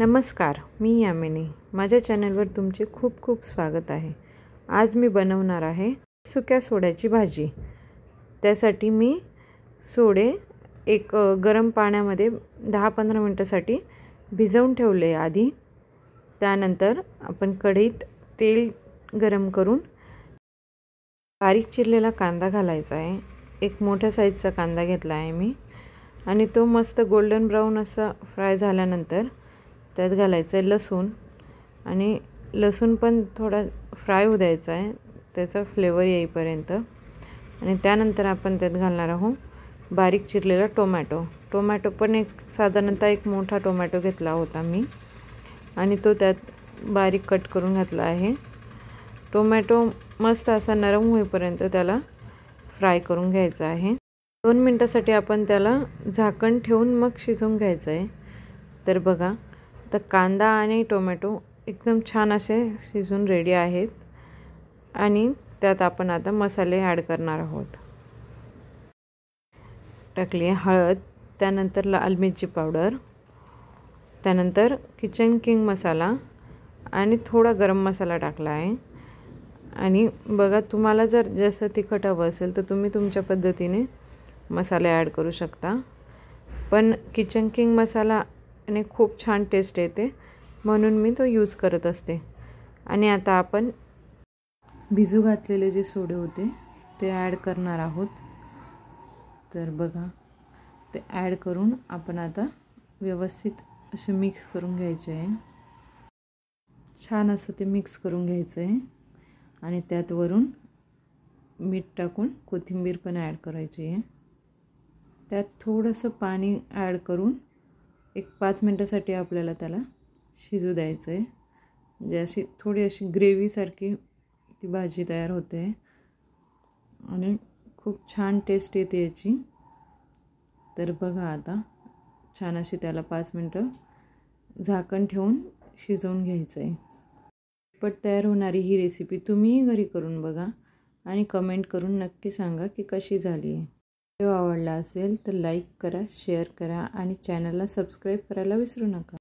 नमस्कार, मी यामिनी. माझ्या चॅनलवर तुमचे खूप खूप स्वागत आहे. आज मी बनवणार आहे सुक्या सोड्याची भाजी. त्यासाठी मी सोडे गरम पाण्यामध्ये 10-15 मिनिटासाठी भिजवून ठेवले आधी. त्यानंतर आपण कढईत तेल गरम करून बारीक चिरलेला कांदा घालायचा आहे. एक मोठ्या साईजचा कांदा घेतला आहे मी आणि तो मस्त गोल्डन ब्राऊन असा फ्राय झाल्यानंतर त्यात घालायचं आहे लसूण. आणि लसूण पण थोडा फ्राय होऊ द्यायचा आहे, त्याचा फ्लेवर येईपर्यंत. आणि त्यानंतर आपण त्यात घालणार आहोत बारीक चिरलेला टोमॅटो पण साधारणतः एक मोठा टोमॅटो घेतला होता मी आणि तो त्यात बारीक कट करून घातला आहे. टोमॅटो मस्त असा नरम होईपर्यंत त्याला फ्राय करून घ्यायचा आहे. 2 मिनिटासाठी आपण त्याला झाकण ठेवून मग शिजवून घ्यायचं आहे. तर बघा, तर कांदा आणि टोमॅटो एकदम छान असे शिजून रेडी आहेत. आणि त्यात आपण आता मसाले ॲड करणार आहोत. टाकली आहे हळद, त्यानंतर लाल मिरची पावडर, त्यानंतर किचन किंग मसाला आणि थोडा गरम मसाला टाकला आहे. आणि बघा, तुम्हाला जर जास्त तिखट हवं असेल तर तुम्ही तुमच्या पद्धतीने मसाले ॲड करू शकता. पण किचन किंग मसाला आणि खूप छान टेस्ट येते म्हणून मी तो यूज करत असते. आणि आता आपण भिजू घातलेले जे सोडे होते ते ॲड करणार आहोत. तर बघा, ते ॲड करून आपण आता व्यवस्थित असे मिक्स करून घ्यायचे आहे. छान असं ते मिक्स करून घ्यायचं आहे. आणि त्यात वरून मीठ टाकून कोथिंबीर पण ॲड करायची आहे. त्यात थोडंसं पाणी ॲड करून 5 मिनिटासाठी आपल्याला त्याला शिजू द्यायचं आहे. म्हणजे अशी थोडी अशी ग्रेव्हीसारखी ती भाजी तयार होते आणि खूप छान टेस्ट येते याची. तर बघा, आता छान अशी त्याला 5 मिनटं झाकण ठेवून शिजवून घ्यायचं आहे. पट तयार होणारी ही रेसिपी तुम्हीही घरी करून बघा आणि कमेंट करून नक्की सांगा की कशी झाली आहे. व्हिडिओ आवडला असेल तर लाईक करा, शेअर करा आणि चॅनलला सबस्क्राईब करायला विसरू नका.